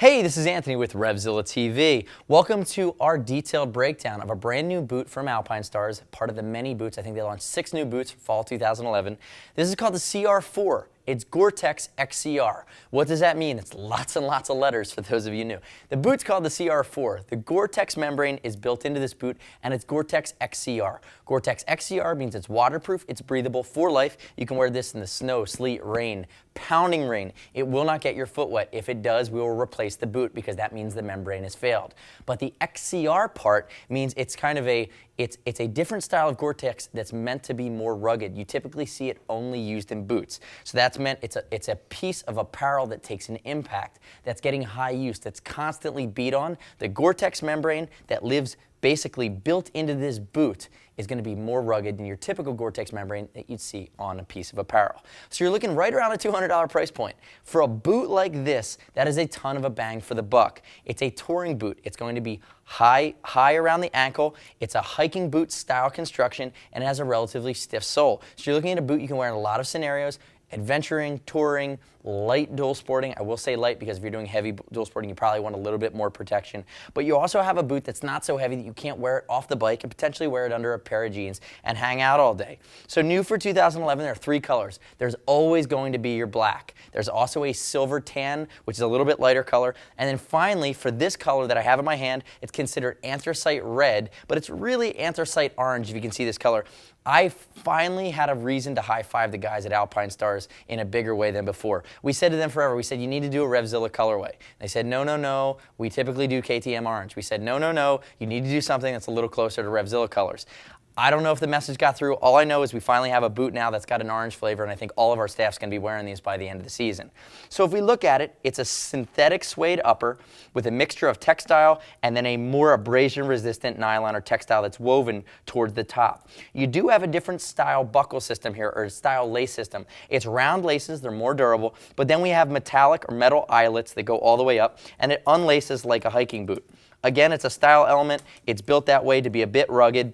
Hey, this is Anthony with RevZilla TV. Welcome to our detailed breakdown of a brand new boot from Alpinestars, part of the many boots. I think they launched 6 new boots for fall 2011. This is called the CR-4. It's Gore-Tex XCR. What does that mean? It's lots and lots of letters for those of you new. The boot's called the CR-4. The Gore-Tex membrane is built into this boot, and it's Gore-Tex XCR. Gore-Tex XCR means it's waterproof, it's breathable for life. You can wear this in the snow, sleet, rain, pounding rain. It will not get your foot wet. If it does, we will replace the boot because that means the membrane has failed. But the XCR part means it's kind of it's a different style of Gore-Tex that's meant to be more rugged. You typically see it only used in boots. So that's meant it's a piece of apparel that takes an impact, that's getting high use, that's constantly beat on. The Gore-Tex membrane that lives basically built into this boot is going to be more rugged than your typical Gore-Tex membrane that you'd see on a piece of apparel. So you're looking right around a $200 price point. For a boot like this, that is a ton of a bang for the buck. It's a touring boot. It's going to be high around the ankle. It's a hiking boot style construction, and it has a relatively stiff sole. So you're looking at a boot you can wear in a lot of scenarios. Adventuring, touring, light dual sporting. I will say light because if you're doing heavy dual sporting, you probably want a little bit more protection. But you also have a boot that's not so heavy that you can't wear it off the bike and potentially wear it under a pair of jeans and hang out all day. So new for 2011, there are 3 colors. There's always going to be your black. There's also a silver tan, which is a little bit lighter color. And then finally, for this color that I have in my hand, it's considered anthracite red, but it's really anthracite orange if you can see this color. I finally had a reason to high-five the guys at Alpinestars in a bigger way than before. We said to them forever, we said, you need to do a RevZilla colorway. They said, no, no, no, we typically do KTM orange. We said, no, no, no, you need to do something that's a little closer to RevZilla colors. I don't know if the message got through. All I know is we finally have a boot now that's got an orange flavor, and I think all of our staff's going to be wearing these by the end of the season. So if we look at it, it's a synthetic suede upper with a mixture of textile and then a more abrasion-resistant nylon or textile that's woven towards the top. You do have a different style buckle system here, or style lace system. It's round laces, they're more durable, but then we have metallic or metal eyelets that go all the way up, and it unlaces like a hiking boot. Again, it's a style element. It's built that way to be a bit rugged.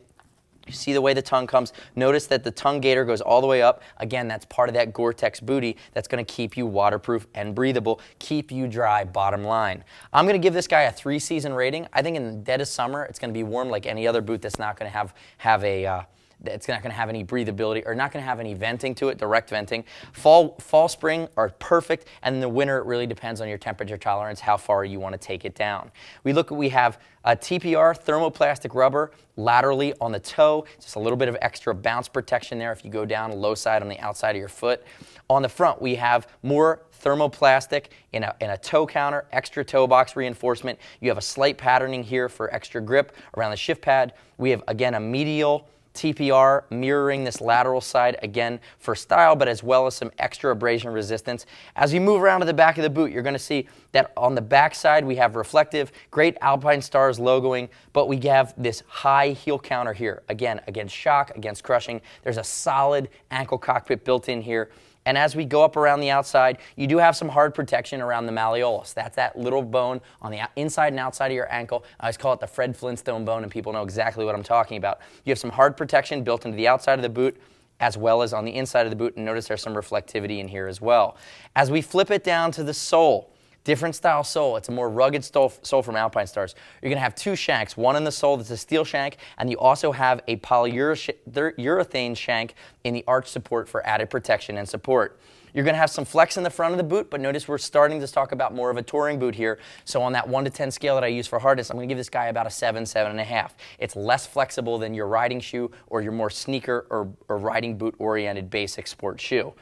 You see the way the tongue comes. Notice that the tongue gaiter goes all the way up. Again, that's part of that Gore-Tex booty that's going to keep you waterproof and breathable, keep you dry, bottom line. I'm going to give this guy a 3-season rating. I think in the dead of summer, it's going to be warm like any other boot that's not going to it's not going to have any breathability or not going to have any venting to it, direct venting. Fall, spring are perfect, and in the winter it really depends on your temperature tolerance, how far you want to take it down. We have a TPR thermoplastic rubber laterally on the toe, just a little bit of extra bounce protection there if you go down low side on the outside of your foot. On the front, we have more thermoplastic in a toe counter, extra toe box reinforcement. You have a slight patterning here for extra grip around the shift pad. We have, again, a medial TPR mirroring this lateral side, again for style, but as well as some extra abrasion resistance. As you move around to the back of the boot, you're going to see that on the back side we have reflective, great Alpinestars logoing, but we have this high heel counter here. Again, against shock, against crushing. There's a solid ankle cockpit built in here. And as we go up around the outside, you do have some hard protection around the malleolus. That's that little bone on the inside and outside of your ankle. I always call it the Fred Flintstone bone, and people know exactly what I'm talking about. You have some hard protection built into the outside of the boot as well as on the inside of the boot, and notice there's some reflectivity in here as well. As we flip it down to the sole, different style sole. It's a more rugged sole from Alpinestars. You're going to have 2 shanks, one in the sole that's a steel shank, and you also have a polyurethane shank in the arch support for added protection and support. You're going to have some flex in the front of the boot, but notice we're starting to talk about more of a touring boot here. So on that 1 to 10 scale that I use for hardness, I'm going to give this guy about a 7, 7.5. It's less flexible than your riding shoe or your more sneaker or riding boot oriented basic sport shoe.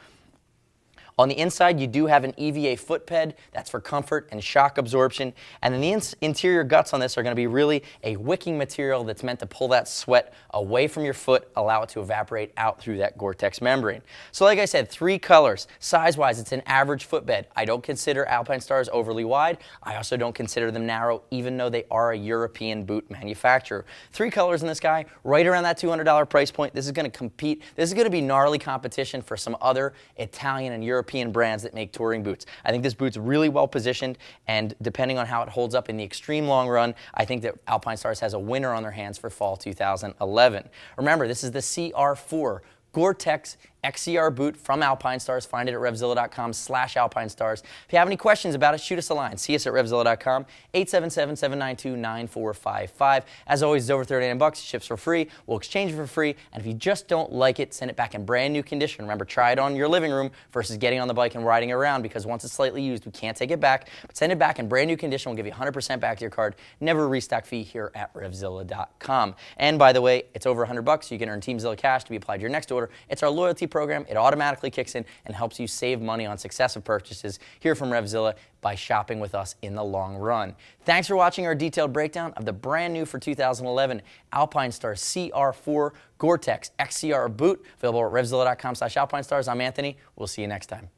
On the inside, you do have an EVA footbed. That's for comfort and shock absorption. And then the interior guts on this are going to be really a wicking material that's meant to pull that sweat away from your foot, allow it to evaporate out through that Gore-Tex membrane. So like I said, 3 colors. Size-wise, it's an average footbed. I don't consider Alpinestars overly wide. I also don't consider them narrow, even though they are a European boot manufacturer. 3 colors in this guy, right around that $200 price point. This is going to compete. This is going to be gnarly competition for some other Italian and European brands that make touring boots. I think this boot's really well positioned, and depending on how it holds up in the extreme long run, I think that Alpinestars has a winner on their hands for fall 2011. Remember, this is the CR-4 Gore-Tex XCR boot from Alpinestars. Find it at RevZilla.com/Alpinestars. If you have any questions about it, shoot us a line. See us at RevZilla.com, 877-792-9455. As always, it's over $39. Ships for free. We'll exchange it for free. And if you just don't like it, send it back in brand new condition. Remember, try it on your living room versus getting on the bike and riding around, because once it's slightly used, we can't take it back. But send it back in brand new condition. We'll give you 100% back to your card. Never a restock fee here at RevZilla.com. And by the way, it's over $100, so you can earn TeamZilla cash to be applied to your next order. It's our loyalty program. It automatically kicks in and helps you save money on successive purchases here from RevZilla by shopping with us in the long run. Thanks for watching our detailed breakdown of the brand new for 2011 Alpinestars CR-4 Gore-Tex XCR boot, available at RevZilla.com/Alpinestars. I'm Anthony. We'll see you next time.